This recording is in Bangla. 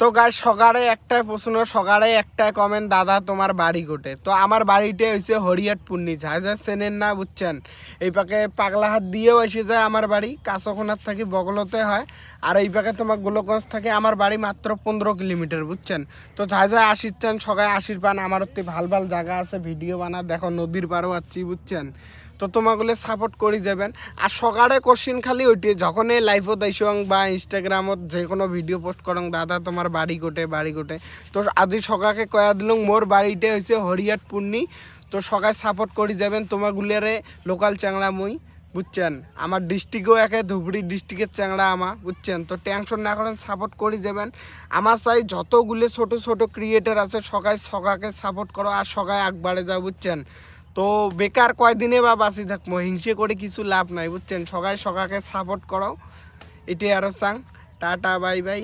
তো গাইস সকালে একটাই প্রশ্ন, সকালে একটাই কমেন্ট, দাদা তোমার বাড়ি কোটে? তো আমার বাড়িতে হয়েছে হরিয়ারপুর্নি, যা চেনেন না বুঝছেন। এই পাকে পাগলাহাট দিয়েও এসে যায় আমার বাড়ি, কাঁচকোনার থাকি বগলতে হয়। আর এই পাকে তোমার গোলকগঞ্জ থাকে আমার বাড়ি মাত্র 15 কিলোমিটার বুঝছেন। তো যা আসিচ্ছেন সকালে আসির পান, আমার হচ্ছে ভাল ভাল জায়গা আছে, ভিডিও বানা দেখো, নদীর পাড়ও আছি বুঝছেন। তো তোমাগুলো সাপোর্ট করে যাবেন। আর সকালে কোশ্চিন খালি ওইটি, যখন এই লাইভত আইসং বা ইনস্টাগ্রামত যে কোনো ভিডিও পোস্ট করং, দাদা তোমার বাড়ি কোটে। তো আজি সকাকে কয়া দিলুম মোর বাড়িতে হয়েছে হরিয়ারপুর্নি। তো সকাল সাপোর্ট করে যাবেন তোমাগুলারে, লোকাল চ্যাংড়া মুই বুঝছেন। আমার ডিস্ট্রিক্টও একে ধুবড়ি ডিস্ট্রিক্টের চ্যাংড়া আমা বুঝছেন। তো টেনশন না করেন, সাপোর্ট করে যাবেন। আমার চাই যতগুলো ছোট ছোট ক্রিয়েটার আছে সকাকে সাপোর্ট করো, আর সকায় আগবাড়ে যাও বুঝছেন। তো বেকার কয়দিনে বা বাঁচি থাকবো, হিংসে করে কিছু লাভ নাই বুঝছেন। সকাকে সাপোর্ট করো, এটি আরও চাং। Tata bye bye.